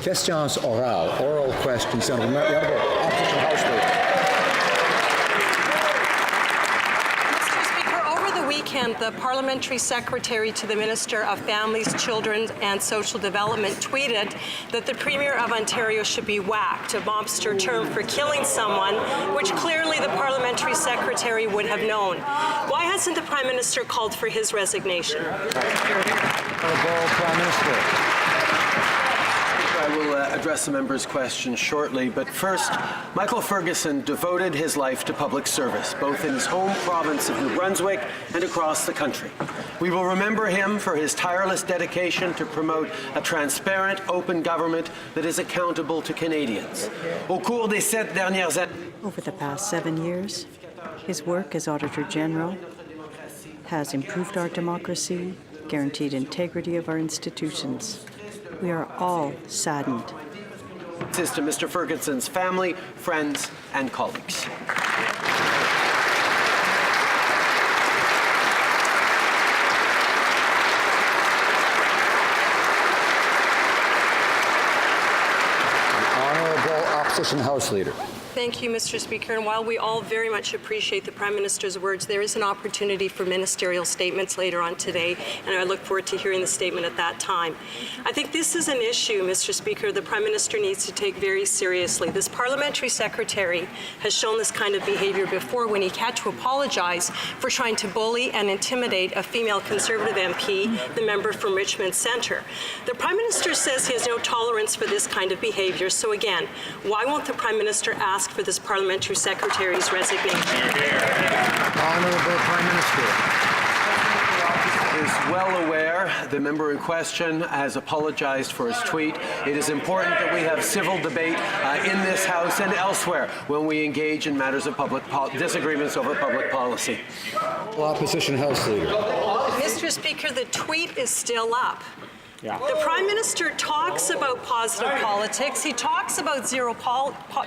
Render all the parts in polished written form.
Questions orales, oral questions. The Honourable Opposition House Leader. Weekend, the Parliamentary Secretary to the Minister of Families, Children and Social Development tweeted that the Premier of Ontario should be whacked, a mobster term for killing someone, which clearly the Parliamentary Secretary would have known. Why hasn't the Prime Minister called for his resignation? Prime Minister. I will address the member's question shortly, but first, Michael Ferguson devoted his life to public service, both in his home province of New Brunswick and across the country. We will remember him for his tireless dedication to promote a transparent, open government that is accountable to Canadians. Over the past 7 years, his work as Auditor General has improved our democracy, guaranteed integrity of our institutions. We are all saddened. This is to Mr. Ferguson's family, friends, and colleagues. Honourable Opposition House Leader. Thank you, Mr. Speaker. And while we all very much appreciate the Prime Minister's words, there is an opportunity for ministerial statements later on today, and I look forward to hearing the statement at that time. I think this is an issue, Mr. Speaker, the Prime Minister needs to take very seriously. This Parliamentary Secretary has shown this kind of behaviour before when he had to apologize for trying to bully and intimidate a female Conservative MP, the member from Richmond Centre. The Prime Minister says he has no tolerance for this kind of behaviour. So again, why won't the Prime Minister ask for this Parliamentary Secretary's resignation? Honourable Prime Minister. Is well aware the member in question has apologized for his tweet. It is important that we have civil debate in this House and elsewhere when we engage in matters of public disagreements over public policy. Opposition House Leader. Mr. Speaker, the tweet is still up. Yeah. The Prime Minister talks about positive politics. He talks about zero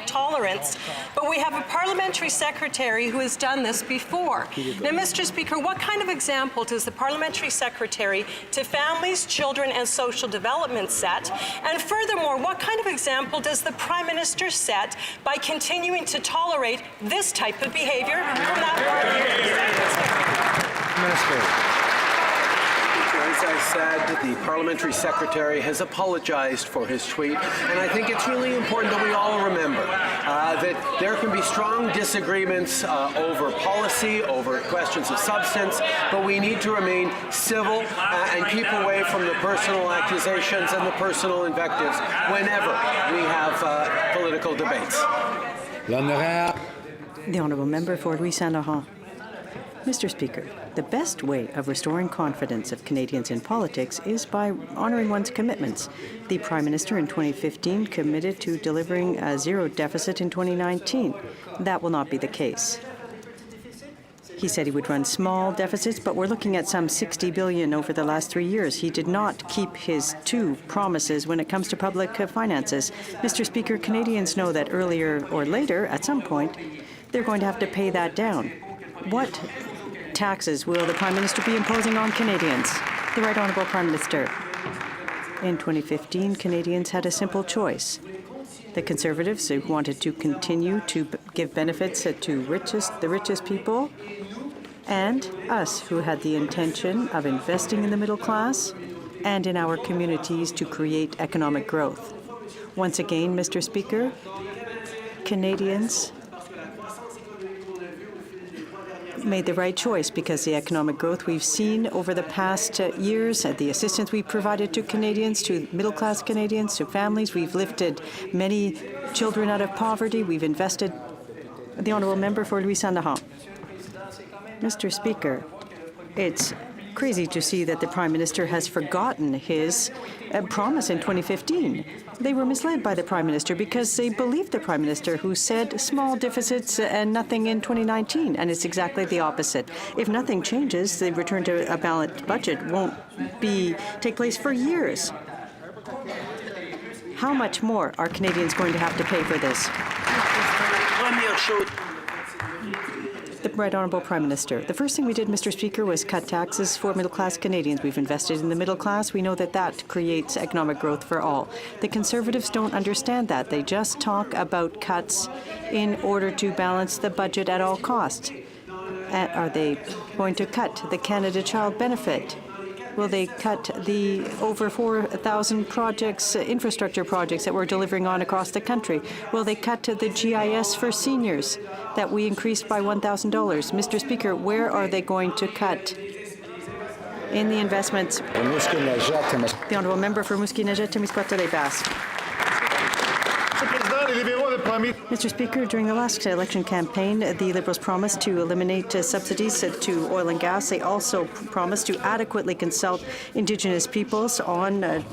tolerance, but we have a Parliamentary Secretary who has done this before. Now, Mr. Speaker, what kind of example does the Parliamentary Secretary to Families, Children and Social Development set? And furthermore, what kind of example does the Prime Minister set by continuing to tolerate this type of behaviour from that Parliamentary Minister. As I said, the Parliamentary Secretary has apologized for his tweet, and I think it's really important that we all remember that there can be strong disagreements over policy, over questions of substance, but we need to remain civil and keep away from the personal accusations and the personal invectives whenever we have political debates. The Honourable Member for Louis Saint-Laurent. Mr. Speaker, the best way of restoring confidence of Canadians in politics is by honouring one's commitments. The Prime Minister in 2015 committed to delivering a zero deficit in 2019. That will not be the case. He said he would run small deficits, but we're looking at some $60 billion over the last 3 years. He did not keep his two promises when it comes to public finances. Mr. Speaker, Canadians know that earlier or later, at some point, they're going to have to pay that down. What taxes will the Prime Minister be imposing on Canadians? The Right Honourable Prime Minister. In 2015, Canadians had a simple choice. The Conservatives who wanted to continue to give benefits to the richest people, and us who had the intention of investing in the middle class and in our communities to create economic growth. Once again, Mr. Speaker, Canadians made the right choice because the economic growth we've seen over the past years, the assistance we've provided to Canadians, to middle-class Canadians, to families, we've lifted many children out of poverty, we've invested. The Honourable Member for Louis Saint-Laurent. Mr. Speaker, it's crazy to see that the Prime Minister has forgotten his promise in 2015. They were misled by the Prime Minister because they believed the Prime Minister who said small deficits and nothing in 2019, and it's exactly the opposite. If nothing changes, the return to a balanced budget won't take place for years. How much more are Canadians going to have to pay for this? The Right Honourable Prime Minister. The first thing we did, Mr. Speaker, was cut taxes for middle-class Canadians. We've invested in the middle class. We know that that creates economic growth for all. The Conservatives don't understand that. They just talk about cuts in order to balance the budget at all costs. Are they going to cut the Canada Child Benefit? Will they cut the over 4,000 projects, infrastructure projects that we're delivering on across the country? Will they cut the GIS for seniors that we increased by $1,000? Mr. Speaker, where are they going to cut in the investments? The Honourable Member for Rimouski-Nejet-Témiscouata-Basse. Mr. Speaker, during the last election campaign, the Liberals promised to eliminate subsidies to oil and gas. They also promised to adequately consult Indigenous peoples on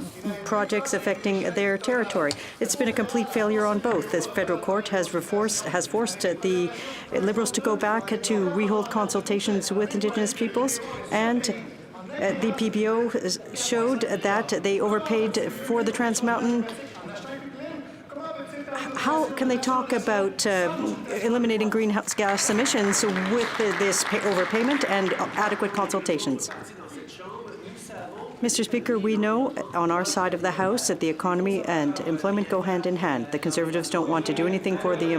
projects affecting their territory. It's been a complete failure on both. The federal court has forced the Liberals to go back to rehold consultations with Indigenous peoples, and the PBO showed that they overpaid for the Trans Mountain. How can they talk about eliminating greenhouse gas emissions with this overpayment and adequate consultations? Mr. Speaker, we know on our side of the House that the economy and employment go hand in hand. The Conservatives don't want to do anything for the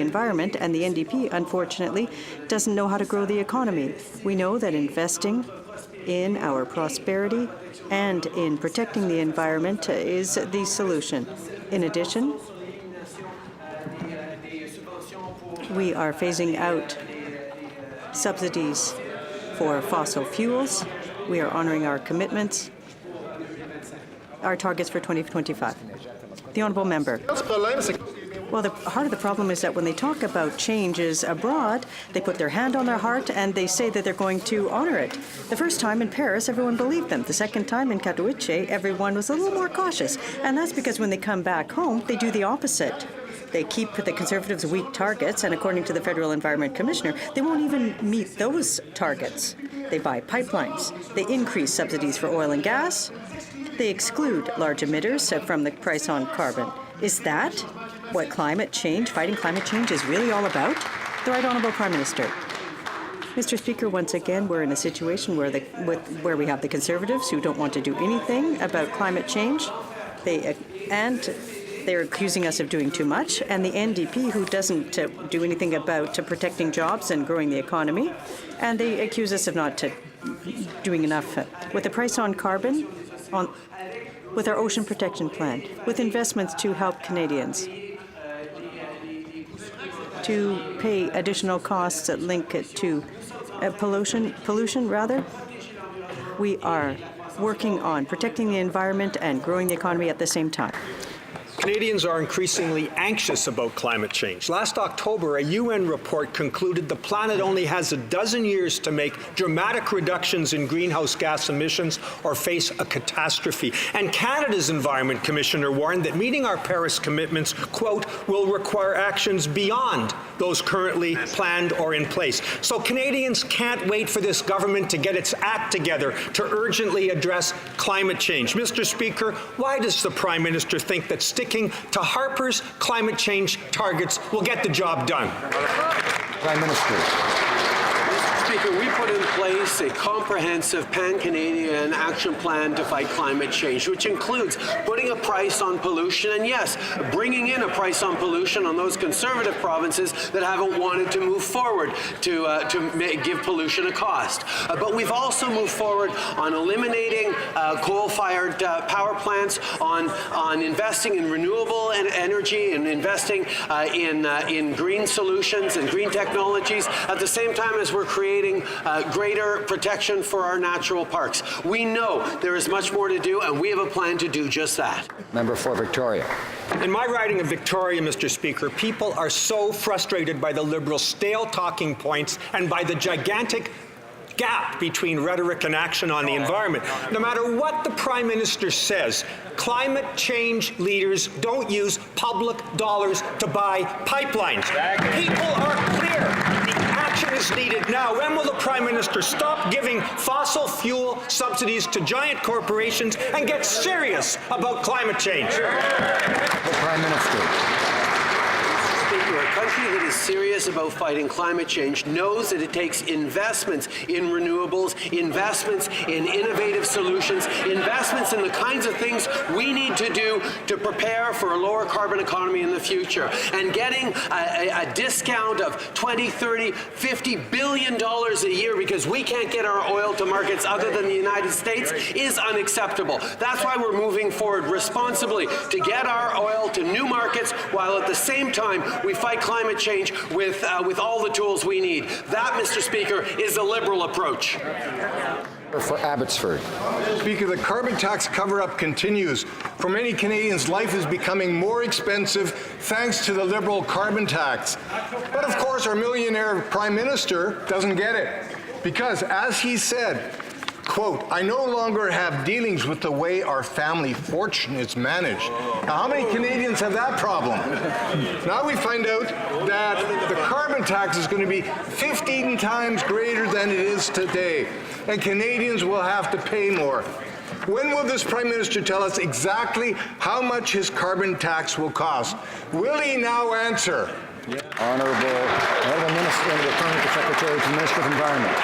environment, and the NDP, unfortunately, doesn't know how to grow the economy. We know that investing in our prosperity and in protecting the environment is the solution. In addition, we are phasing out subsidies for fossil fuels. We are honouring our commitments, our targets for 2025. The Honourable Member. Well, the heart of the problem is that when they talk about changes abroad, they put their hand on their heart and they say that they're going to honour it. The first time in Paris, everyone believed them. The second time in Katowice, everyone was a little more cautious. And that's because when they come back home, they do the opposite. They keep the Conservatives' weak targets, and according to the Federal Environment Commissioner, they won't even meet those targets. They buy pipelines. They increase subsidies for oil and gas. They exclude large emitters from the price on carbon. Is that what fighting climate change is really all about? The Right Honourable Prime Minister. Mr. Speaker, once again, we're in a situation where we have the Conservatives who don't want to do anything about climate change. They're accusing us of doing too much, and the NDP, who doesn't do anything about protecting jobs and growing the economy, and they accuse us of not doing enough. With the price on carbon, with our ocean protection plan, with investments to help Canadians, to pay additional costs that link it to pollution, we are working on protecting the environment and growing the economy at the same time. Canadians are increasingly anxious about climate change. Last October, a UN report concluded the planet only has 12 years to make dramatic reductions in greenhouse gas emissions or face a catastrophe. And Canada's Environment Commissioner warned that meeting our Paris commitments, quote, will require actions beyond those currently planned or in place. So Canadians can't wait for this government to get its act together to urgently address climate change. Mr. Speaker, why does the Prime Minister think that sticking to Harper's climate change targets will get the job done? Prime Minister. Mr. Speaker, we put in place a comprehensive pan-Canadian action plan to fight climate change, which includes putting a price on pollution and, yes, bringing in a price on pollution on those Conservative provinces that haven't wanted to move forward to give pollution a cost. But we've also moved forward on eliminating coal-fired power plants, on investing in renewable energy and investing in green solutions and green technologies at the same time as we're creating greater protection for our natural parks. We know there is much more to do, and we have a plan to do just that. Member for Victoria. In my riding of Victoria, Mr. Speaker, people are so frustrated by the Liberals' stale talking points and by the gigantic gap between rhetoric and action on the environment. No matter what the Prime Minister says, climate change leaders don't use public dollars to buy pipelines. People are clear. Action is needed now. When will the Prime Minister stop giving fossil fuel subsidies to giant corporations and get serious about climate change? The Prime Minister. Speaker, a country that is serious about fighting climate change knows that it takes investments in renewables, investments in innovative solutions, investments in the kinds of things we need to do to prepare for a lower carbon economy in the future. And getting a discount of $20, $30, $50 billion a year because we can't get our oil to markets other than the United States is unacceptable. That's why we're moving forward responsibly to get our oil to new markets while at the same time we fight climate change with all the tools we need. That, Mr. Speaker, is a Liberal approach. For Abbotsford. Speaker, the carbon tax cover-up continues. For many Canadians, life is becoming more expensive thanks to the Liberal carbon tax. But of course, our millionaire Prime Minister doesn't get it. Because, as he said, quote, "I no longer have dealings with the way our family fortune is managed." Now, how many Canadians have that problem? Now we find out that the carbon tax is going to be 15 times greater than it is today, and Canadians will have to pay more. When will this Prime Minister tell us exactly how much his carbon tax will cost? Will he now answer? Honourable Minister, and returning to Secretary to the Minister of Environment.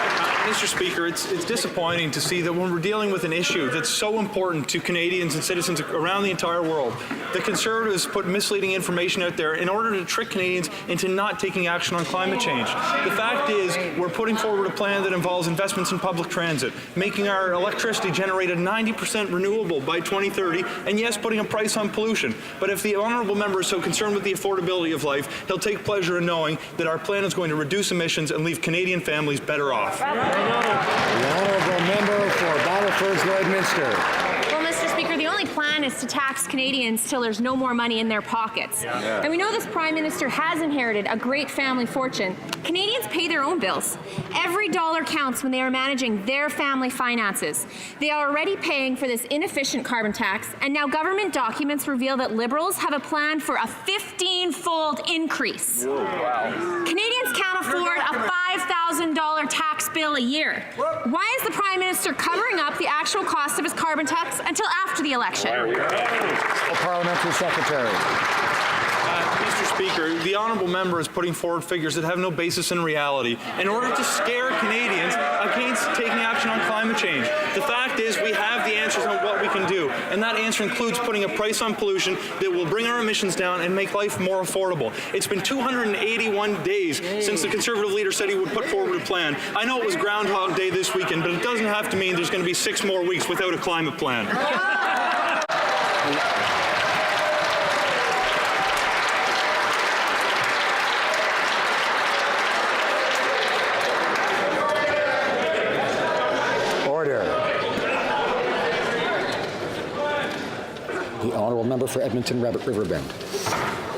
Mr. Speaker, it's disappointing to see that when we're dealing with an issue that's so important to Canadians and citizens around the entire world, the Conservatives put misleading information out there in order to trick Canadians into not taking action on climate change. The fact is, we're putting forward a plan that involves investments in public transit, making our electricity generated 90% renewable by 2030, and yes, putting a price on pollution. But if the honourable member is so concerned with the affordability of life, he'll take pleasure in knowing that our plan is going to reduce emissions and leave Canadian families better off. The honourable member for Battleford's Lloydminster. Well, Mr. Speaker, the only plan is to tax Canadians till there's no more money in their pockets. And we know this Prime Minister has inherited a great family fortune. Canadians pay their own bills. Every dollar counts when they are managing their family finances. They are already paying for this inefficient carbon tax, and now government documents reveal that Liberals have a plan for a 15-fold increase. Canadians can't afford a $5,000 tax bill a year. Why is the Prime Minister covering up the actual cost of his carbon tax until after the election? Parliamentary Secretary. Mr. Speaker, the honourable member is putting forward figures that have no basis in reality in order to scare Canadians against taking action on climate change. The fact is, we have the answers on what we can do, and that answer includes putting a price on pollution that will bring our emissions down and make life more affordable. It's been 281 days since the Conservative leader said he would put forward a plan. I know it was Groundhog Day this weekend, but it doesn't have to mean there's going to be 6 more weeks without a climate plan. The honourable member for Edmonton Riverbend.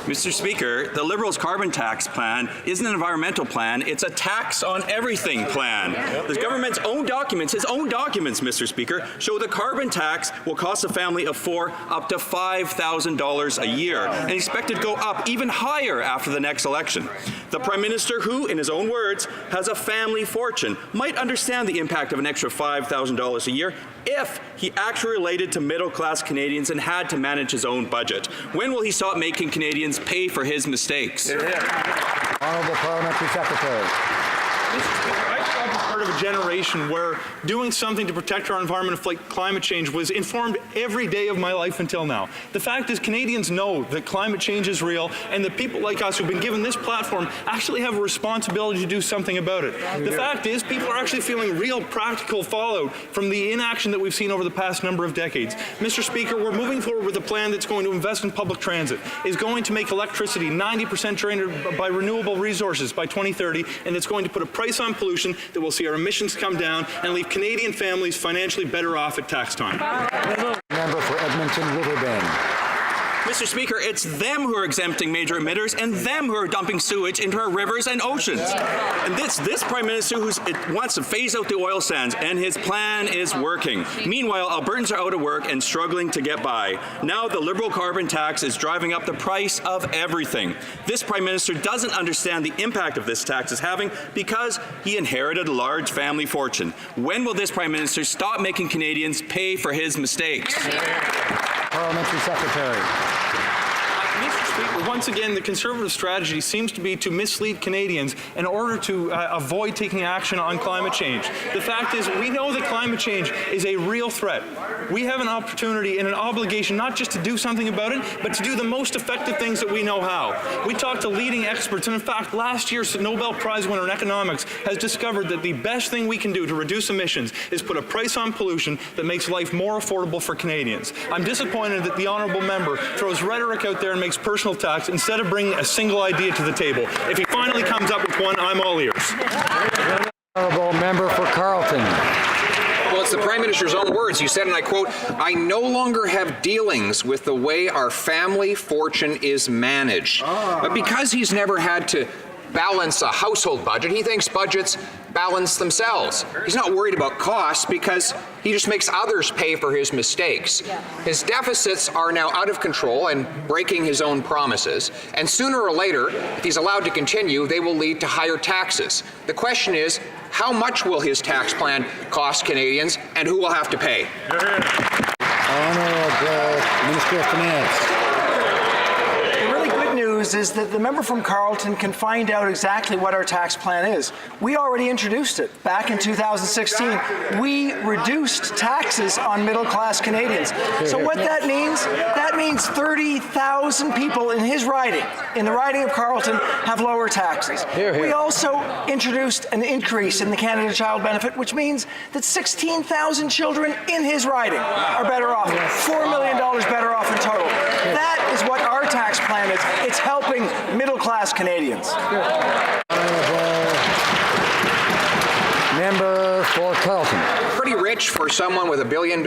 Mr. Speaker, the Liberals' carbon tax plan isn't an environmental plan, it's a tax on everything plan. The government's own documents, his own documents, Mr. Speaker, show the carbon tax will cost a family of 4 up to $5,000 a year and expected to go up even higher after the next election. The Prime Minister, who, in his own words, has a family fortune, might understand the impact of an extra $5,000 a year if he actually related to middle-class Canadians and had to manage his own budget. When will he stop making Canadians pay for his mistakes? Honourable Parliamentary Secretary. Mr. Speaker, I grew up as part of a generation where doing something to protect our environment and fight climate change was informed every day of my life until now. The fact is, Canadians know that climate change is real, and that people like us who've been given this platform actually have a responsibility to do something about it. The fact is, people are actually feeling real practical fallout from the inaction that we've seen over the past number of decades. Mr. Speaker, we're moving forward with a plan that's going to invest in public transit, is going to make electricity 90% generated by renewable resources by 2030, and it's going to put a price on pollution that will see our emissions come down and leave Canadian families financially better off at tax time. Member for Edmonton Riverbend. Mr. Speaker, it's them who are exempting major emitters and them who are dumping sewage into our rivers and oceans. And this Prime Minister who wants to phase out the oil sands, and his plan is working. Meanwhile, Albertans are out of work and struggling to get by. Now the Liberal carbon tax is driving up the price of everything. This Prime Minister doesn't understand the impact of this tax is having because he inherited a large family fortune. When will this Prime Minister stop making Canadians pay for his mistakes? Parliamentary Secretary. Mr. Speaker, once again, the Conservative strategy seems to be to mislead Canadians in order to avoid taking action on climate change. The fact is, we know that climate change is a real threat. We have an opportunity and an obligation not just to do something about it, but to do the most effective things that we know how. We talked to leading experts, and in fact, last year's Nobel Prize winner in economics has discovered that the best thing we can do to reduce emissions is put a price on pollution that makes life more affordable for Canadians. I'm disappointed that the honourable member throws rhetoric out there and makes personal tax instead of bringing a single idea to the table. If he finally comes up with one, I'm all ears. Honourable member for Carleton. Well, it's the Prime Minister's own words. He said, and I quote, "I no longer have dealings with the way our family fortune is managed." But because he's never had to balance a household budget, he thinks budgets balance themselves. He's not worried about costs because he just makes others pay for his mistakes. His deficits are now out of control and breaking his own promises. And sooner or later, if he's allowed to continue, they will lead to higher taxes. The question is, how much will his tax plan cost Canadians, and who will have to pay? Honourable Minister of Finance. Is that the member from Carleton can find out exactly what our tax plan is. We already introduced it back in 2016. We reduced taxes on middle-class Canadians. So what that means 30,000 people in his riding, in the riding of Carleton, have lower taxes. We also introduced an increase in the Canada Child Benefit, which means that 16,000 children in his riding are better off, $4 million better off in total. That is what our tax plan is. It's helping middle-class Canadians. Member for Carleton. Pretty rich for someone with $1 billion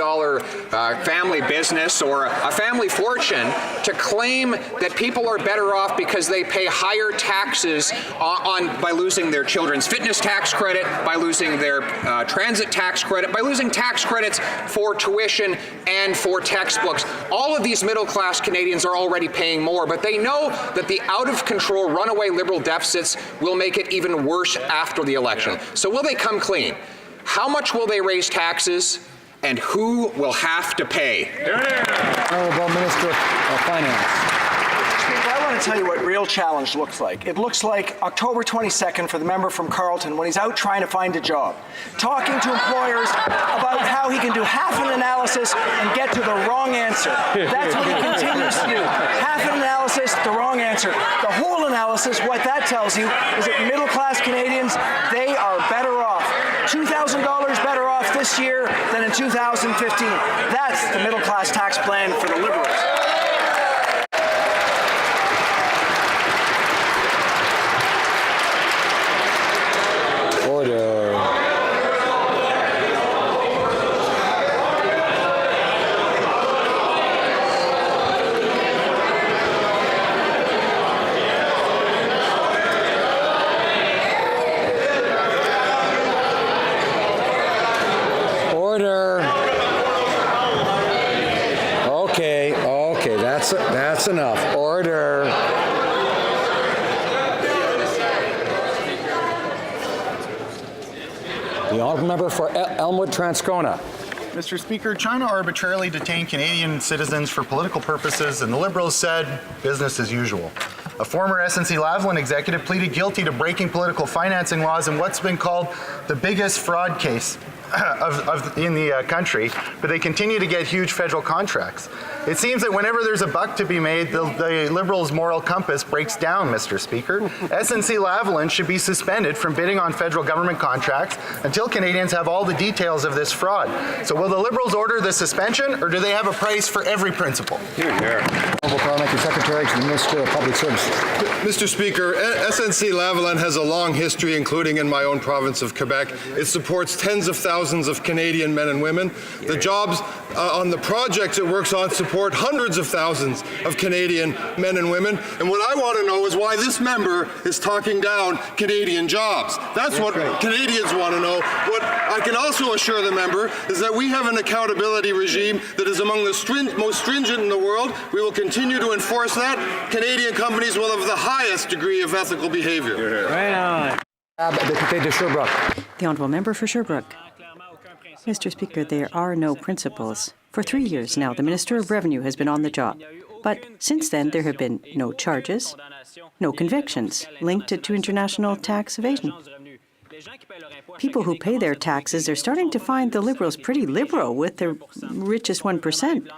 family business or a family fortune to claim that people are better off because they pay higher taxes by losing their children's fitness tax credit, by losing their transit tax credit, by losing tax credits for tuition and for textbooks. All of these middle-class Canadians are already paying more, but they know that the out-of-control runaway Liberal deficits will make it even worse after the election. So will they come clean? How much will they raise taxes, and who will have to pay? Honourable Minister of Finance. I want to tell you what real challenge looks like. It looks like October 22nd for the member from Carleton when he's out trying to find a job, talking to employers about how he can do half an analysis and get to the wrong answer. That's what he continues to do. Half an analysis, the wrong answer. The whole analysis, what that tells you is that middle-class Canadians, they are better off. $2,000 better off this year than in 2015. That's the middle-class tax plan for the Liberals. Order. Order. Okay, that's enough. Order. The honourable member for Elmwood Transcona. Mr. Speaker, China arbitrarily detained Canadian citizens for political purposes, and the Liberals said business as usual. A former SNC-Lavalin executive pleaded guilty to breaking political financing laws in what's been called the biggest fraud case in the country, but they continue to get huge federal contracts. It seems that whenever there's a buck to be made, the Liberals' moral compass breaks down, Mr. Speaker. SNC-Lavalin should be suspended from bidding on federal government contracts until Canadians have all the details of this fraud. So will the Liberals order the suspension, or do they have a price for every principle? Hear, hear. Honourable Parliamentary Secretary to the Minister of Public Services. Mr. Speaker, SNC-Lavalin has a long history, including in my own province of Quebec. It supports tens of thousands of Canadian men and women. The jobs on the projects it works on support hundreds of thousands of Canadian men and women. And what I want to know is why this member is talking down Canadian jobs. That's what Canadians want to know. What I can also assure the member is that we have an accountability regime that is among the most stringent in the world. We will continue to enforce that. Canadian companies will have the highest degree of ethical behavior. Right on. The honourable member for Sherbrooke. Mr. Speaker, there are no principles. For 3 years now, the Minister of Revenue has been on the job. But since then, there have been no charges, no convictions linked to international tax evasion. People who pay their taxes are starting to find the Liberals pretty liberal with the richest 1%.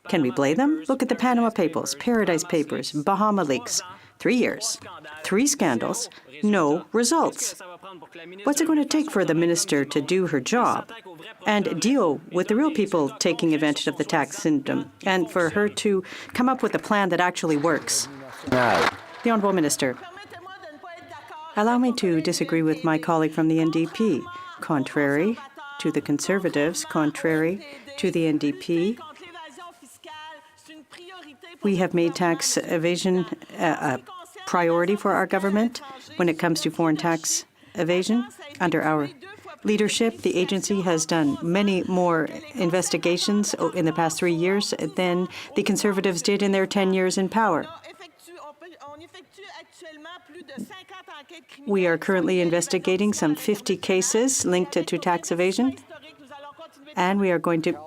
Can we blame them? Look at the Panama Papers, Paradise Papers, Bahama Leaks. 3 years, 3 scandals, no results. What's it going to take for the minister to do her job and deal with the real people taking advantage of the tax system, and for her to come up with a plan that actually works? The Honourable Minister. Allow me to disagree with my colleague from the NDP. Contrary to the Conservatives, contrary to the NDP, we have made tax evasion a priority for our government when it comes to foreign tax evasion. Under our leadership, the agency has done many more investigations in the past 3 years than the Conservatives did in their 10 years in power. We are currently investigating some 50 cases linked to tax evasion, and we are going to...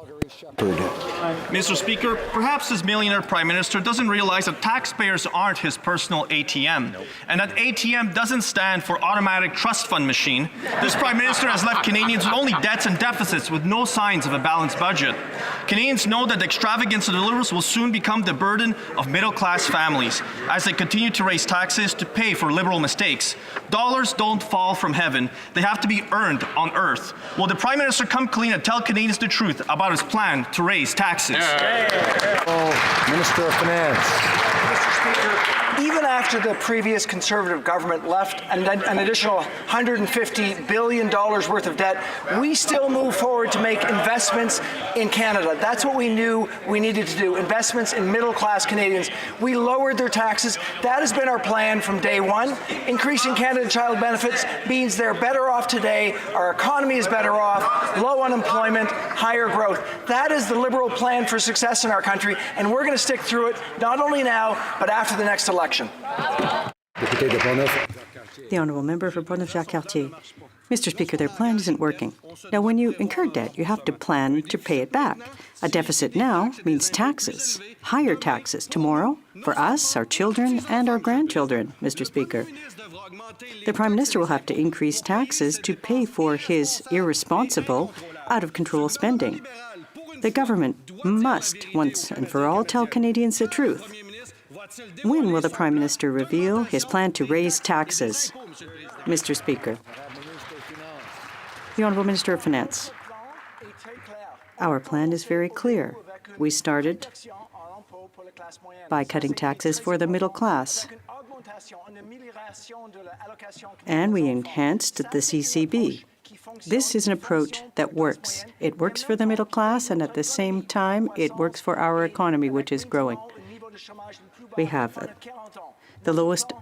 Mr. Speaker, perhaps this millionaire Prime Minister doesn't realize that taxpayers aren't his personal ATM, and that ATM doesn't stand for automatic trust fund machine. This Prime Minister has left Canadians with only debts and deficits with no signs of a balanced budget. Canadians know that the extravagance of the Liberals will soon become the burden of middle-class families as they continue to raise taxes to pay for Liberal mistakes. Dollars don't fall from heaven. They have to be earned on earth. Will the Prime Minister come clean and tell Canadians the truth about his plan to raise taxes? Minister of Finance. Mr. Speaker, even after the previous Conservative government left an additional $150 billion worth of debt, we still move forward to make investments in Canada. That's what we knew we needed to do, investments in middle-class Canadians. We lowered their taxes. That has been our plan from day one. Increasing Canada child benefits means they're better off today, our economy is better off, low unemployment, higher growth. That is the Liberal plan for success in our country, and we're going to stick through it, not only now, but after the next election. The Honourable Member for Portneuf-Jacques-Cartier. Mr. Speaker, their plan isn't working. Now, when you incur debt, you have to plan to pay it back. A deficit now means taxes, higher taxes tomorrow for us, our children, and our grandchildren, Mr. Speaker. The Prime Minister will have to increase taxes to pay for his irresponsible, out-of-control spending. The government must, once and for all, tell Canadians the truth. When will the Prime Minister reveal his plan to raise taxes? Mr. Speaker. The Honourable Minister of Finance. Our plan is very clear. We started by cutting taxes for the middle class, and we enhanced the CCB. This is an approach that works. It works for the middle class, and at the same time, it works for our economy, which is growing. We have the lowest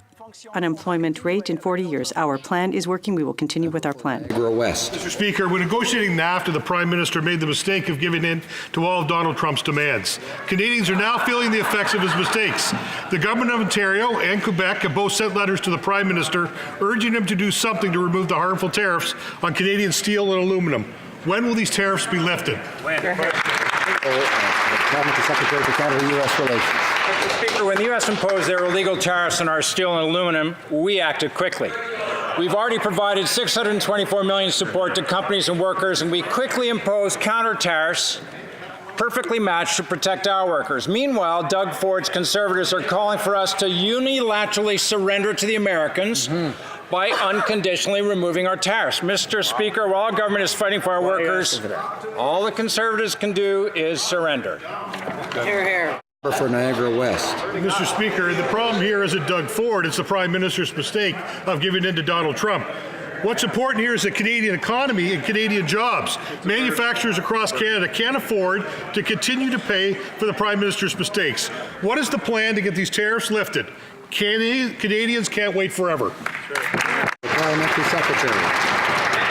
unemployment rate in 40 years. Our plan is working. We will continue with our plan. Mr. Speaker, when negotiating NAFTA, the Prime Minister made the mistake of giving in to all of Donald Trump's demands. Canadians are now feeling the effects of his mistakes. The Government of Ontario and Quebec have both sent letters to the Prime Minister urging him to do something to remove the harmful tariffs on Canadian steel and aluminum. When will these tariffs be lifted? Secretary for Canada-U.S. Relations. Mr. Speaker, when the U.S. imposed their illegal tariffs on our steel and aluminum, we acted quickly. We've already provided $624 million support to companies and workers, and we quickly imposed counter tariffs perfectly matched to protect our workers. Meanwhile, Doug Ford's Conservatives are calling for us to unilaterally surrender to the Americans by unconditionally removing our tariffs. Mr. Speaker, while our government is fighting for our workers, all the Conservatives can do is surrender. Hear, hear. For Niagara West. Mr. Speaker, the problem here isn't Doug Ford. It's the Prime Minister's mistake of giving in to Donald Trump. What's important here is the Canadian economy and Canadian jobs. Manufacturers across Canada can't afford to continue to pay for the Prime Minister's mistakes. What is the plan to get these tariffs lifted? Canadians can't wait forever. The Parliamentary Secretary.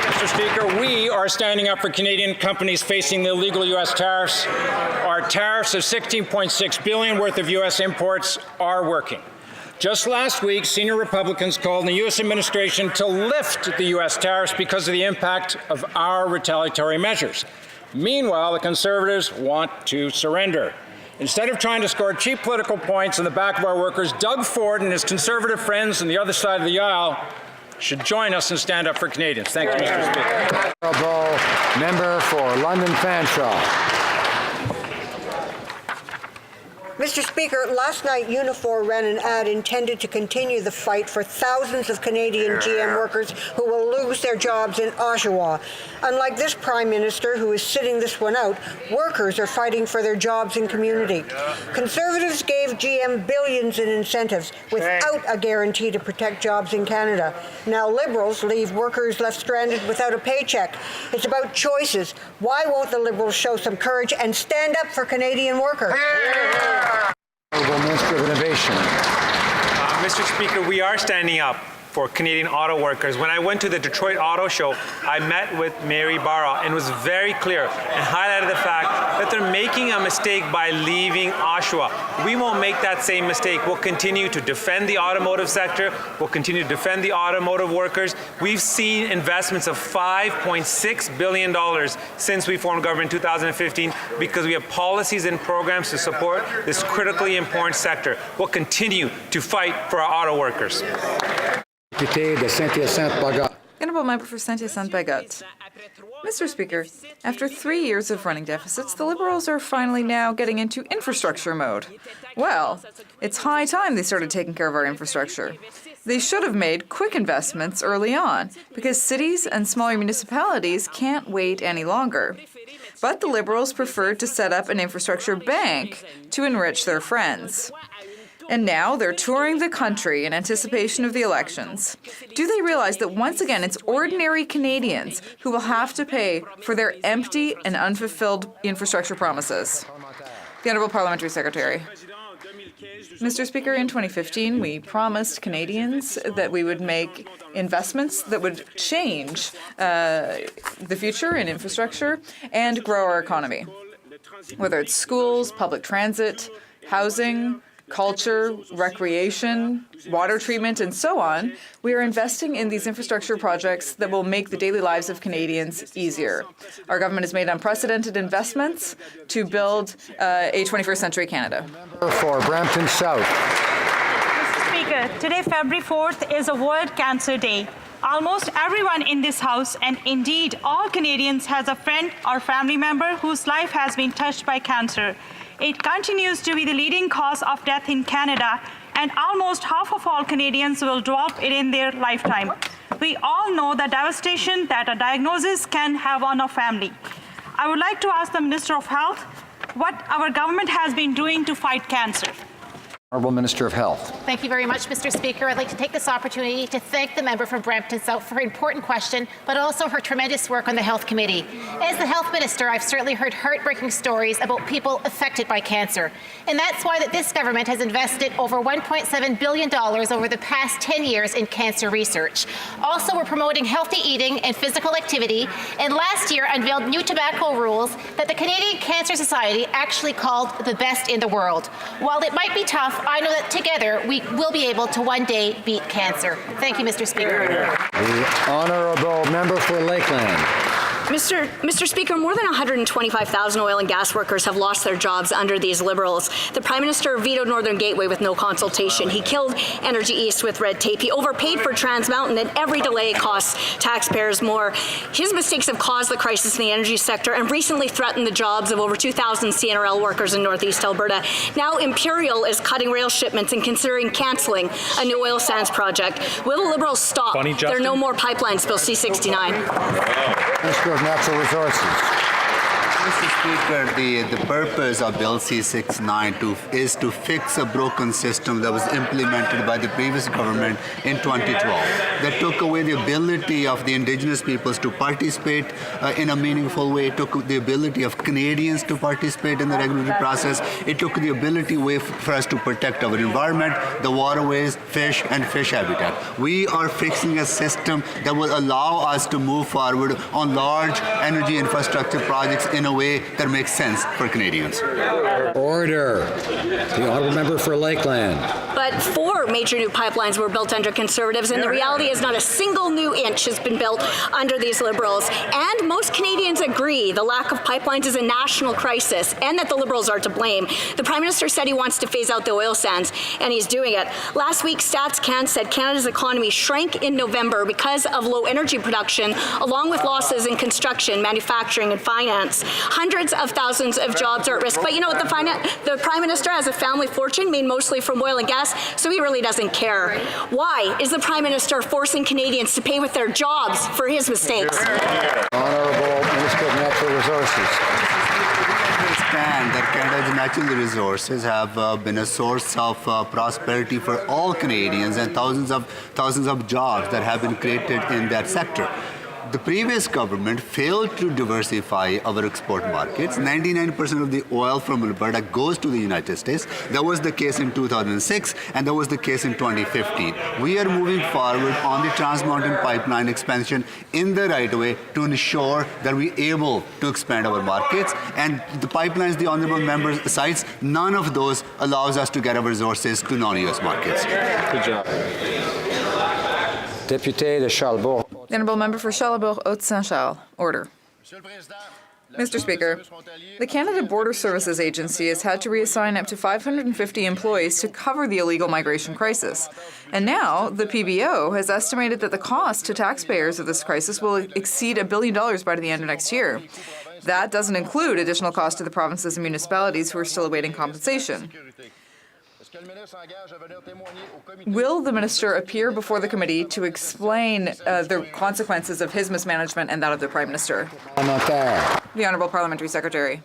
Mr. Speaker, we are standing up for Canadian companies facing the illegal U.S. tariffs. Our tariffs of $16.6 billion worth of U.S. imports are working. Just last week, senior Republicans called on the U.S. administration to lift the U.S. tariffs because of the impact of our retaliatory measures. Meanwhile, the Conservatives want to surrender. Instead of trying to score cheap political points on the back of our workers, Doug Ford and his Conservative friends on the other side of the aisle should join us and stand up for Canadians. Thank you, Mr. Speaker. Honourable member for London Fanshawe. Mr. Speaker, last night Unifor ran an ad intended to continue the fight for thousands of Canadian GM workers who will lose their jobs in Oshawa. Unlike this Prime Minister, who is sitting this one out, workers are fighting for their jobs and community. Conservatives gave GM billions in incentives without a guarantee to protect jobs in Canada. Now Liberals leave workers left stranded without a paycheck. It's about choices. Why won't the Liberals show some courage and stand up for Canadian workers? Honourable Minister of Innovation. Mr. Speaker, we are standing up for Canadian auto workers. When I went to the Detroit Auto Show, I met with Mary Barra and was very clear and highlighted the fact that they're making a mistake by leaving Oshawa. We won't make that same mistake. We'll continue to defend the automotive sector. We'll continue to defend the automotive workers. We've seen investments of $5.6 billion since we formed government in 2015 because we have policies and programs to support this critically important sector. We'll continue to fight for our auto workers. Honourable member for Saint-Hyacinthe-Bagotte. Mr. Speaker, after 3 years of running deficits, the Liberals are finally now getting into infrastructure mode. Well, it's high time they started taking care of our infrastructure. They should have made quick investments early on, because cities and smaller municipalities can't wait any longer. But the Liberals preferred to set up an infrastructure bank to enrich their friends. And now they're touring the country in anticipation of the elections. Do they realize that once again it's ordinary Canadians who will have to pay for their empty and unfulfilled infrastructure promises? The Honourable Parliamentary Secretary. Mr. Speaker, in 2015, we promised Canadians that we would make investments that would change the future in infrastructure and grow our economy. Whether it's schools, public transit, housing, culture, recreation, water treatment, and so on, we are investing in these infrastructure projects that will make the daily lives of Canadians easier. Our government has made unprecedented investments to build a 21st century Canada. For Brampton South. Mr. Speaker, today, February 4th, is a World Cancer Day. Almost everyone in this House, and indeed all Canadians, has a friend or family member whose life has been touched by cancer. It continues to be the leading cause of death in Canada, and almost half of all Canadians will develop it in their lifetime. We all know the devastation that a diagnosis can have on a family. I would like to ask the Minister of Health what our government has been doing to fight cancer. Honourable Minister of Health. Thank you very much, Mr. Speaker. I'd like to take this opportunity to thank the member from Brampton South for her important question, but also her tremendous work on the Health Committee. As the Health Minister, I've certainly heard heartbreaking stories about people affected by cancer. And that's why this government has invested over $1.7 billion over the past 10 years in cancer research. Also, we're promoting healthy eating and physical activity, and last year unveiled new tobacco rules that the Canadian Cancer Society actually called the best in the world. While it might be tough, I know that together we will be able to one day beat cancer. Thank you, Mr. Speaker. The Honourable Member for Lakeland. Mr. Speaker, more than 125,000 oil and gas workers have lost their jobs under these Liberals. The Prime Minister vetoed Northern Gateway with no consultation. He killed Energy East with red tape. He overpaid for Trans Mountain, and every delay costs taxpayers more. His mistakes have caused the crisis in the energy sector and recently threatened the jobs of over 2,000 CNRL workers in Northeast Alberta. Now Imperial is cutting rail shipments and considering cancelling a new oil sands project. Will the Liberals stop? There are no more pipelines, Bill C-69. Minister of Natural Resources. Mr. Speaker, the purpose of Bill C-69 is to fix a broken system that was implemented by the previous government in 2012 that took away the ability of the indigenous peoples to participate in a meaningful way. It took the ability of Canadians to participate in the regulatory process. It took the ability for us to protect our environment, the waterways, fish, and fish habitat. We are fixing a system that will allow us to move forward on large energy infrastructure projects in a way that makes sense for Canadians. Order. The honourable member for Lakeland. But 4 major new pipelines were built under Conservatives, and the reality is not a single new inch has been built under these Liberals. And most Canadians agree the lack of pipelines is a national crisis and that the Liberals are to blame. The Prime Minister said he wants to phase out the oil sands, and he's doing it. Last week, StatsCan said Canada's economy shrank in November because of low energy production, along with losses in construction, manufacturing, and finance. Hundreds of thousands of jobs are at risk. But you know what? The Prime Minister has a family fortune made mostly from oil and gas, so he really doesn't care. Why is the Prime Minister forcing Canadians to pay with their jobs for his mistakes? Honourable Minister of Natural Resources. Understand that Canada's natural resources have been a source of prosperity for all Canadians and thousands of jobs that have been created in that sector. The previous government failed to diversify our export markets. 99% of the oil from Alberta goes to the United States. That was the case in 2006, and that was the case in 2015. We are moving forward on the Trans Mountain Pipeline expansion in the right way to ensure that we're able to expand our markets. And the pipelines the honourable member cites, none of those allows us to get our resources to non-US markets. Good job. Député de Charlebourg. The Honourable Member for Charlebourg-Haute-Saint-Charles. Order. Mr. Speaker, the Canada Border Services Agency has had to reassign up to 550 employees to cover the illegal migration crisis. And now the PBO has estimated that the cost to taxpayers of this crisis will exceed $1 billion by the end of next year. That doesn't include additional costs to the provinces and municipalities who are still awaiting compensation. Will the minister appear before the committee to explain the consequences of his mismanagement and that of the Prime Minister? The Honourable Parliamentary Secretary.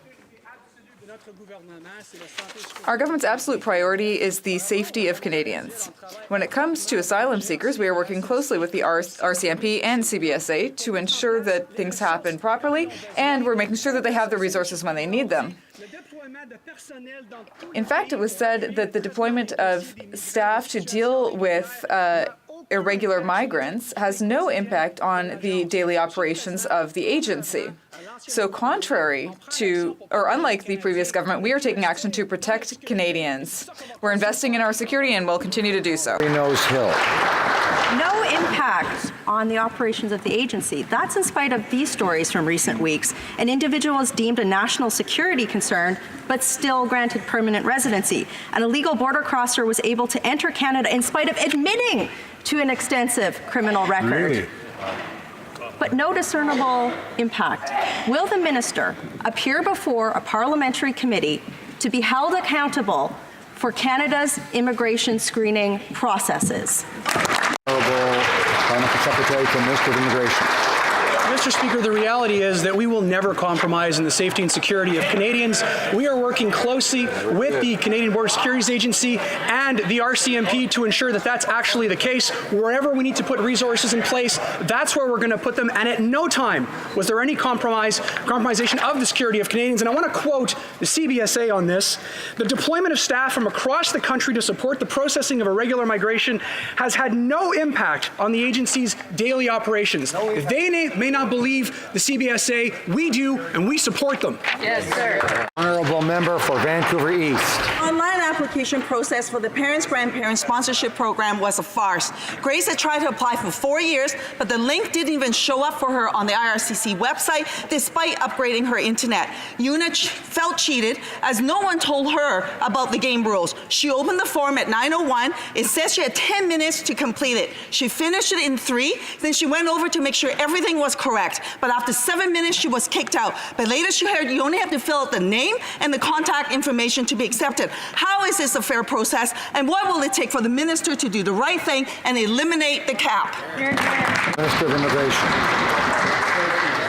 Our government's absolute priority is the safety of Canadians. When it comes to asylum seekers, we are working closely with the RCMP and CBSA to ensure that things happen properly, and we're making sure that they have the resources when they need them. In fact, it was said that the deployment of staff to deal with irregular migrants has no impact on the daily operations of the agency. So unlike the previous government, we are taking action to protect Canadians. We're investing in our security and will continue to do so. No impact on the operations of the agency. That's in spite of these stories from recent weeks. An individual is deemed a national security concern, but still granted permanent residency. An illegal border crosser was able to enter Canada in spite of admitting to an extensive criminal record. Really? But no discernible impact. Will the minister appear before a parliamentary committee to be held accountable for Canada's immigration screening processes? Honourable Parliamentary Secretary to the Minister of Immigration. Mr. Speaker, the reality is that we will never compromise in the safety and security of Canadians. We are working closely with the Canadian Border Securities Agency and the RCMP to ensure that that's actually the case. Wherever we need to put resources in place, that's where we're going to put them. And at no time was there any compromisation of the security of Canadians. And I want to quote the CBSA on this. The deployment of staff from across the country to support the processing of irregular migration has had no impact on the agency's daily operations. If they may not believe the CBSA, we do, and we support them. Yes, sir. Honourable Member for Vancouver East. Online application process for the Parents-Grandparent Sponsorship Program was a farce. Grace had tried to apply for 4 years, but the link didn't even show up for her on the IRCC website, despite upgrading her internet. Una felt cheated, as no one told her about the game rules. She opened the form at 9:01. It says she had 10 minutes to complete it. She finished it in 3, then she went over to make sure everything was correct. But after 7 minutes, she was kicked out. But later she heard you only have to fill out the name and the contact information to be accepted. How is this a fair process? And what will it take for the minister to do the right thing and eliminate the cap? Minister of Immigration.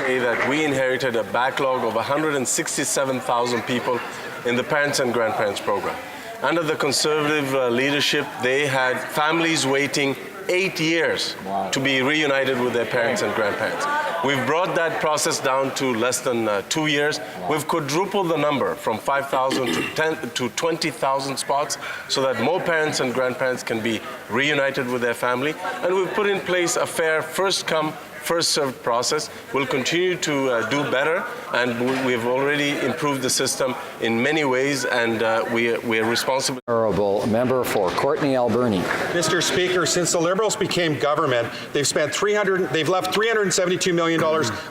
That we inherited a backlog of 167,000 people in the Parents and Grandparents program. Under the Conservative leadership, they had families waiting 8 years to be reunited with their parents and grandparents. We've brought that process down to less than 2 years. We've quadrupled the number from 5,000 to 20,000 spots so that more parents and grandparents can be reunited with their family. And we've put in place a fair first-come, first served process. We'll continue to do better, and we've already improved the system in many ways, and we are responsible. Honourable member for Courtenay Alberni. Mr. Speaker, since the Liberals became government, they've left $372 million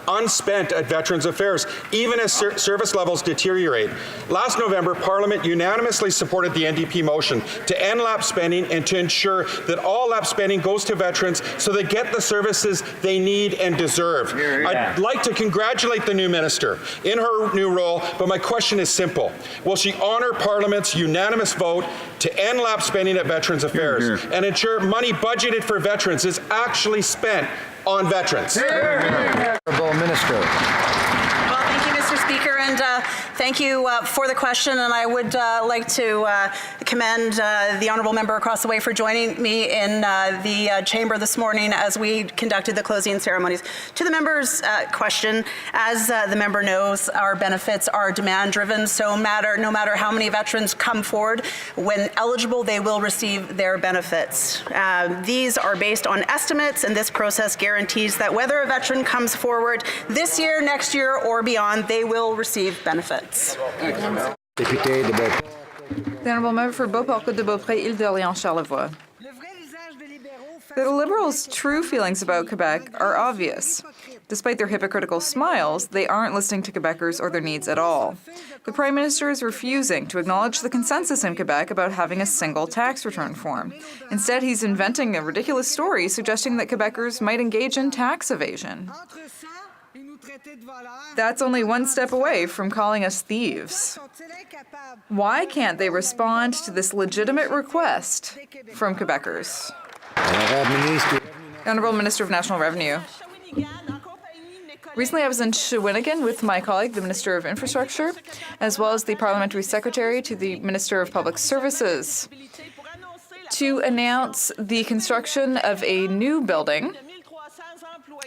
unspent at Veterans Affairs, even as service levels deteriorate. Last November, Parliament unanimously supported the NDP motion to end lapse spending and to ensure that all lapse spending goes to veterans so they get the services they need and deserve. I'd like to congratulate the new minister in her new role, but my question is simple. Will she honour Parliament's unanimous vote to end lapse spending at Veterans Affairs and ensure money budgeted for veterans is actually spent on veterans? Honourable Minister. Well, thank you, Mr. Speaker, and thank you for the question. And I would like to commend the honourable member across the way for joining me in the chamber this morning as we conducted the closing ceremonies. To the member's question, as the member knows, our benefits are demand-driven, so no matter how many veterans come forward, when eligible, they will receive their benefits. These are based on estimates, and this process guarantees that whether a veteran comes forward this year, next year, or beyond, they will receive benefits. The Honourable Member for Beauport-Côte-de-Beaupré, Île-d'Orléans-Charlevoix. The Liberals' true feelings about Quebec are obvious. Despite their hypocritical smiles, they aren't listening to Quebecers or their needs at all. The Prime Minister is refusing to acknowledge the consensus in Quebec about having a single tax return form. Instead, he's inventing a ridiculous story suggesting that Quebecers might engage in tax evasion. That's only one step away from calling us thieves. Why can't they respond to this legitimate request from Quebecers? Honourable Minister of National Revenue. Recently, I was in Shawinigan with my colleague, the Minister of Infrastructure, as well as the Parliamentary Secretary to the Minister of Public Services, to announce the construction of a new building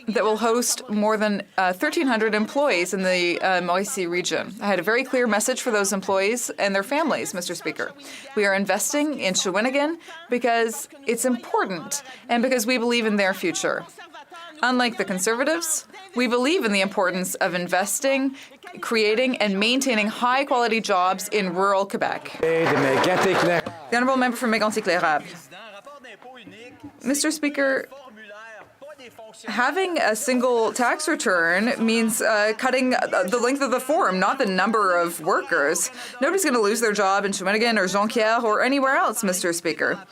that will host more than 1,300 employees in the Mauricie region. I had a very clear message for those employees and their families, Mr. Speaker. We are investing in Shawinigan because it's important and because we believe in their future. Unlike the Conservatives, we believe in the importance of investing, creating, and maintaining high-quality jobs in rural Quebec. The Honourable Member for Mégantic-L'Érable. Mr. Speaker, having a single tax return means cutting the length of the form, not the number of workers. Nobody's going to lose their job in Shawinigan or Jonquière or anywhere else, Mr. Speaker.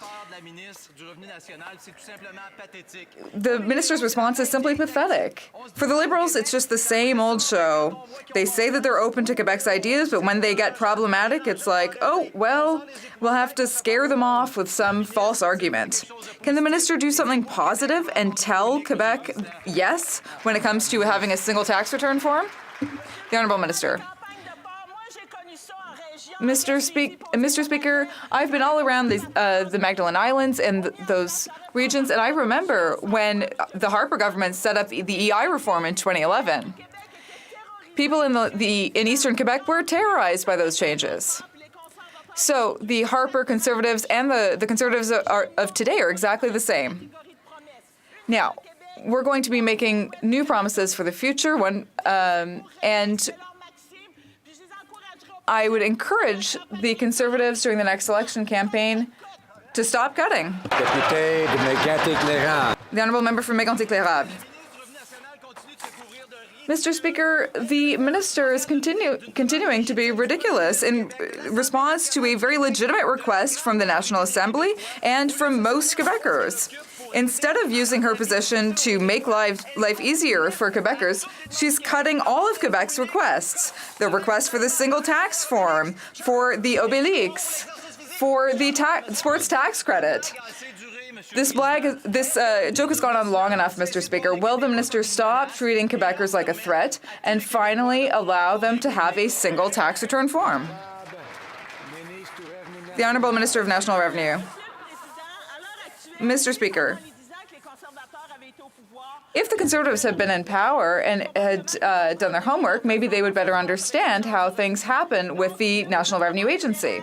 The minister's response is simply pathetic. For the Liberals, it's just the same old show. They say that they're open to Quebec's ideas, but when they get problematic, it's like, oh, well, we'll have to scare them off with some false argument. Can the minister do something positive and tell Quebec yes when it comes to having a single tax return form? The Honourable Minister. Mr. Speaker, I've been all around the Magdalen Islands and those regions, and I remember when the Harper government set up the EI reform in 2011. People in Eastern Quebec were terrorized by those changes. So the Harper Conservatives and the Conservatives of today are exactly the same. Now, we're going to be making new promises for the future, and I would encourage the Conservatives during the next election campaign to stop cutting. The Honourable Member for Mégantic-L'Érable. Mr. Speaker, the minister is continuing to be ridiculous in response to a very legitimate request from the National Assembly and from most Quebecers. Instead of using her position to make life easier for Quebecers, she's cutting all of Quebec's requests. The request for the single tax form, for the Obélix, for the sports tax credit. This joke has gone on long enough, Mr. Speaker. Will the minister stop treating Quebecers like a threat and finally allow them to have a single tax return form? The Honourable Minister of National Revenue. Mr. Speaker, if the Conservatives had been in power and had done their homework, maybe they would better understand how things happen with the National Revenue Agency.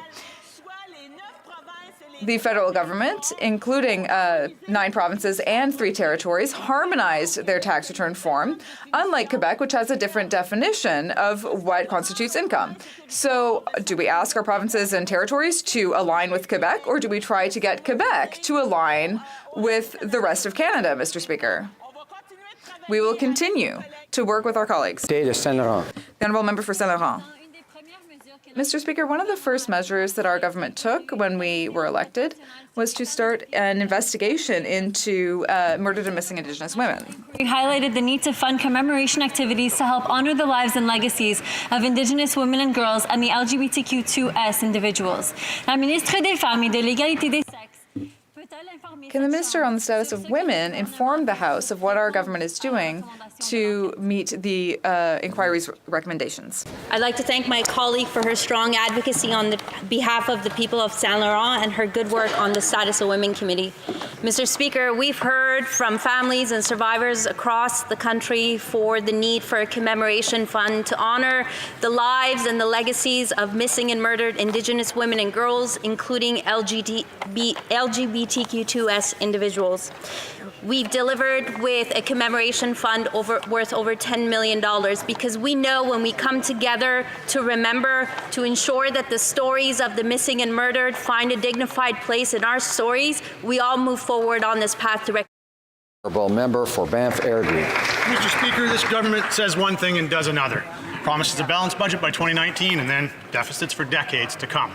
The federal government, including 9 provinces and 3 territories, harmonized their tax return form, unlike Quebec, which has a different definition of what constitutes income. So do we ask our provinces and territories to align with Quebec, or do we try to get Quebec to align with the rest of Canada, Mr. Speaker? We will continue to work with our colleagues. The Honourable Member for Saint-Laurent. Mr. Speaker, one of the first measures that our government took when we were elected was to start an investigation into murdered and missing Indigenous women. We highlighted the need to fund commemoration activities to help honor the lives and legacies of Indigenous women and girls and the LGBTQ2S individuals. La ministre des Femmes et de l'égalité des sexes. Can the Minister on the Status of Women inform the House of what our government is doing to meet the inquiry's recommendations? I'd like to thank my colleague for her strong advocacy on the behalf of the people of Saint Laurent and her good work on the Status of Women Committee. Mr. Speaker, we've heard from families and survivors across the country for the need for a commemoration fund to honor the lives and the legacies of missing and murdered Indigenous women and girls, including LGBTQ2S individuals. We've delivered with a commemoration fund worth over $10 million because we know when we come together to remember, to ensure that the stories of the missing and murdered find a dignified place in our stories, we all move forward on this path to Honourable Member for Banff Airdrie. Mr. Speaker, this government says one thing and does another. Promises a balanced budget by 2019 and then deficits for decades to come.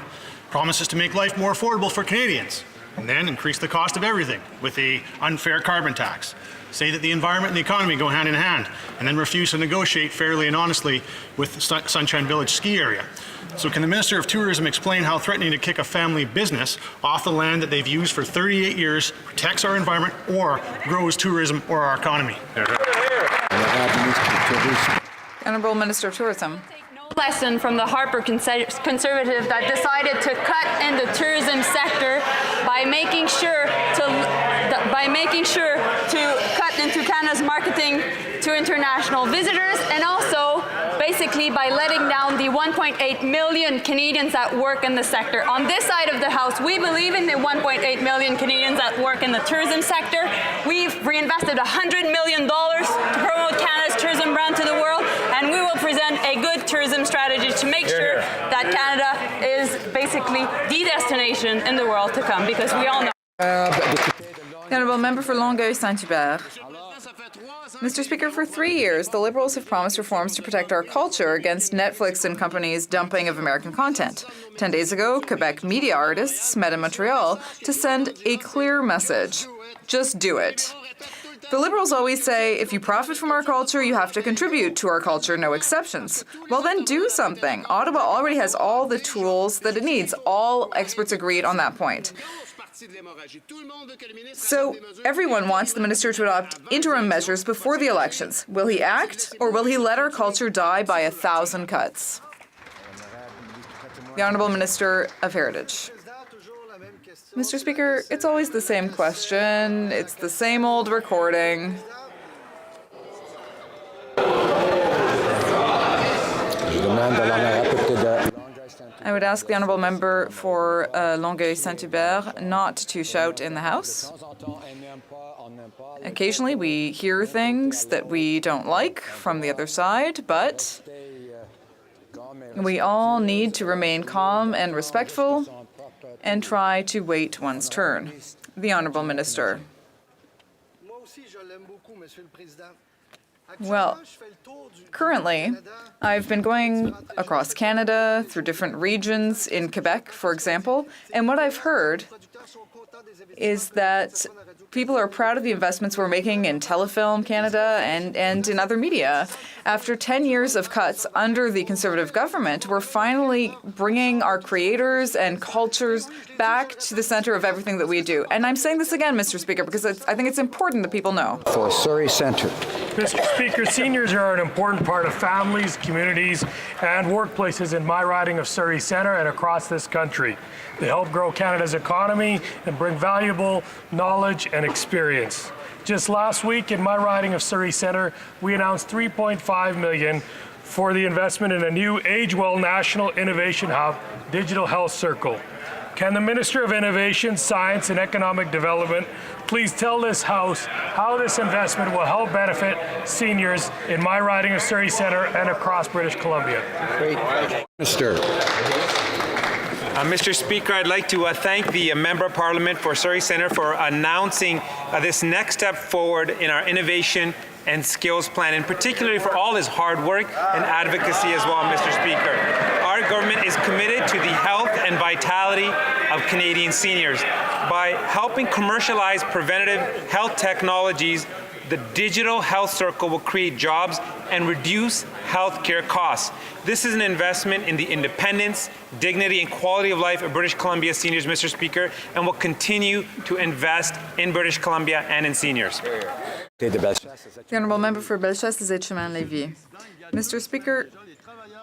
Promises to make life more affordable for Canadians and then increase the cost of everything with the unfair carbon tax. Say that the environment and the economy go hand in hand, and then refuse to negotiate fairly and honestly with the Sunshine Village ski area. So can the Minister of Tourism explain how threatening to kick a family business off the land that they've used for 38 years protects our environment or grows tourism or our economy? Honourable Minister of Tourism. Lesson from the Harper Conservative that decided to cut in the tourism sector by making sure to cut into Canada's marketing to international visitors, and also basically by letting down the 1.8 million Canadians that work in the sector. On this side of the House, we believe in the 1.8 million Canadians that work in the tourism sector. We've reinvested $100 million to promote Canada's tourism brand to the world, and we will present a good tourism strategy to make sure that Canada is basically the destination in the world to come, because we all know. The Honourable Member for Longueuil-Saint-Hubert. Mr. Speaker, for 3 years, the Liberals have promised reforms to protect our culture against Netflix and companies' dumping of American content. 10 days ago, Quebec media artists met in Montreal to send a clear message. Just do it. The Liberals always say, if you profit from our culture, you have to contribute to our culture, no exceptions. Well, then do something. Ottawa already has all the tools that it needs. All experts agreed on that point. So everyone wants the minister to adopt interim measures before the elections. Will he act, or will he let our culture die by 1,000 cuts? The Honourable Minister of Heritage. Mr. Speaker, it's always the same question. It's the same old recording. I would ask the Honourable Member for Longueuil-Saint-Hubert not to shout in the House. Occasionally we hear things that we don't like from the other side, but we all need to remain calm and respectful and try to wait one's turn. The Honourable Minister. Well, currently, I've been going across Canada, through different regions, in Quebec, for example, and what I've heard is that people are proud of the investments we're making in Telefilm Canada and in other media. After 10 years of cuts under the Conservative government, we're finally bringing our creators and cultures back to the center of everything that we do. And I'm saying this again, Mr. Speaker, because I think it's important that people know. For Surrey Centre. Mr. Speaker, seniors are an important part of families, communities, and workplaces in my riding of Surrey Centre and across this country. They help grow Canada's economy and bring valuable knowledge and experience. Just last week in my riding of Surrey Centre, we announced $3.5 million for the investment in a new Age Well National Innovation Hub Digital Health Circle. Can the Minister of Innovation, Science and Economic Development please tell this House how this investment will help benefit seniors in my riding of Surrey Centre and across British Columbia? Great. Minister. Mr. Speaker, I'd like to thank the Member of Parliament for Surrey Centre for announcing this next step forward in our innovation and skills plan, and particularly for all his hard work and advocacy as well, Mr. Speaker. Our government is committed to the health and vitality of Canadian seniors. By helping commercialize preventative health technologies, the digital health circle will create jobs and reduce healthcare costs. This is an investment in the independence, dignity, and quality of life of British Columbia seniors, Mr. Speaker, and will continue to invest in British Columbia and in seniors. The Honourable Member for Bellechasse-Lévis. Mr. Speaker,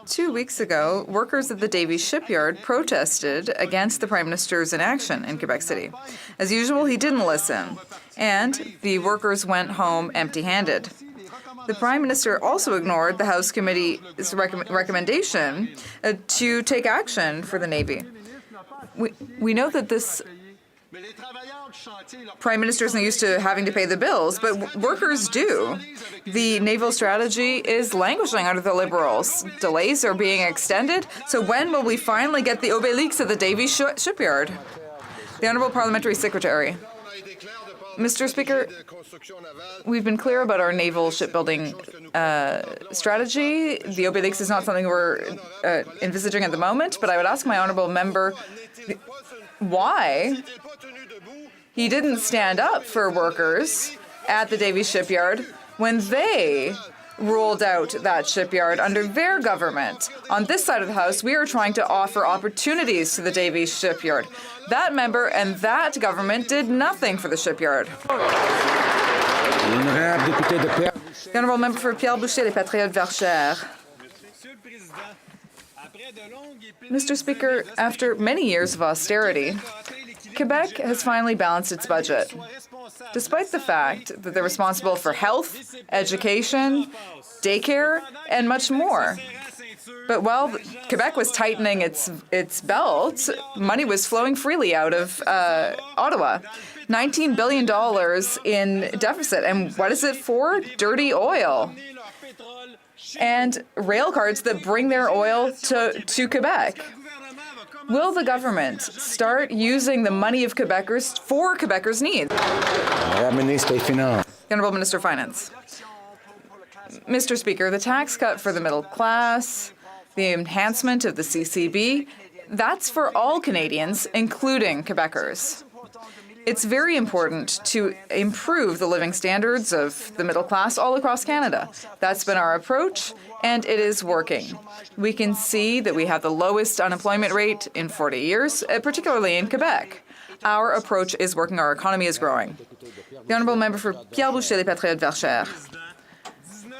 2 weeks ago, workers at the Davie shipyard protested against the Prime Minister's inaction in Quebec City. As usual, he didn't listen, and the workers went home empty-handed. The Prime Minister also ignored the House Committee's recommendation to take action for the Navy. We know that this Prime Minister isn't used to having to pay the bills, but workers do. The naval strategy is languishing under the Liberals. Delays are being extended, so when will we finally get the Obélix at the Davie shipyard? The Honourable Parliamentary Secretary. Mr. Speaker, we've been clear about our naval shipbuilding strategy. The Obélix is not something we're envisaging at the moment, but I would ask my honourable member why he didn't stand up for workers at the Davie shipyard when they ruled out that shipyard under their government. On this side of the House, we are trying to offer opportunities to the Davie shipyard. That member and that government did nothing for the shipyard. The Honourable Member for Pierre Boucher, Les Patriotes Verchères. Mr. Speaker, after many years of austerity, Quebec has finally balanced its budget. Despite the fact that they're responsible for health, education, daycare, and much more. But while Quebec was tightening its belt, money was flowing freely out of Ottawa. $19 billion in deficit. And what is it for? Dirty oil. And rail cars that bring their oil to Quebec. Will the government start using the money of Quebecers for Quebecers' needs? The Honourable Minister of Finance. Mr. Speaker, the tax cut for the middle class, the enhancement of the CCB, that's for all Canadians, including Quebecers. It's very important to improve the living standards of the middle class all across Canada. That's been our approach, and it is working. We can see that we have the lowest unemployment rate in 40 years, particularly in Quebec. Our approach is working. Our economy is growing. The Honourable Member for Pierre Boucher, Les Patriotes Verchères.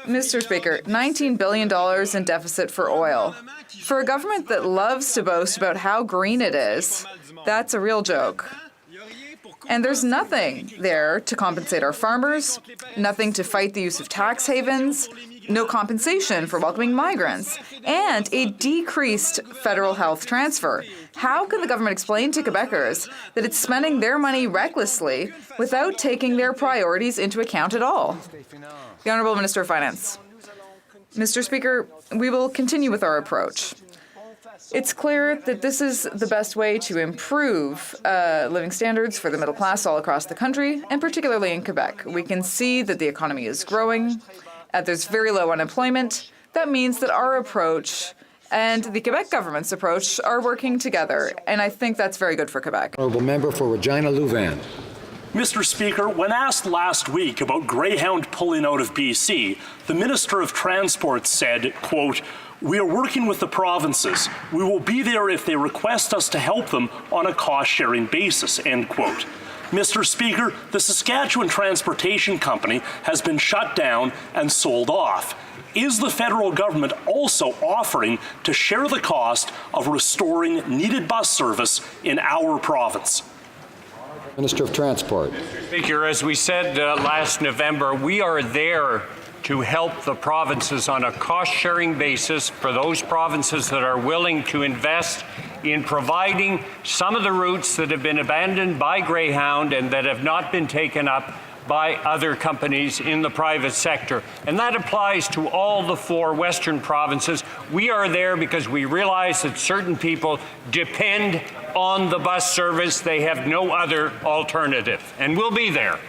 Mr. Speaker, $19 billion in deficit for oil. For a government that loves to boast about how green it is, that's a real joke. And there's nothing there to compensate our farmers, nothing to fight the use of tax havens, no compensation for welcoming migrants, and a decreased federal health transfer. How can the government explain to Quebecers that it's spending their money recklessly without taking their priorities into account at all? The Honourable Minister of Finance. Mr. Speaker, we will continue with our approach. It's clear that this is the best way to improve living standards for the middle class all across the country, and particularly in Quebec. We can see that the economy is growing, there's very low unemployment. That means that our approach and the Quebec government's approach are working together, and I think that's very good for Quebec. Honourable Member for Regina Louvain. Mr. Speaker, when asked last week about Greyhound pulling out of BC, the Minister of Transport said, quote, "We are working with the provinces. We will be there if they request us to help them on a cost-sharing basis," end quote. Mr. Speaker, the Saskatchewan Transportation Company has been shut down and sold off. Is the federal government also offering to share the cost of restoring needed bus service in our province? Minister of Transport. Mr. Speaker, as we said last November, we are there to help the provinces on a cost-sharing basis for those provinces that are willing to invest in providing some of the routes that have been abandoned by Greyhound and that have not been taken up by other companies in the private sector. And that applies to all the 4 Western provinces. We are there because we realize that certain people depend on the bus service. They have no other alternative, and we'll be there.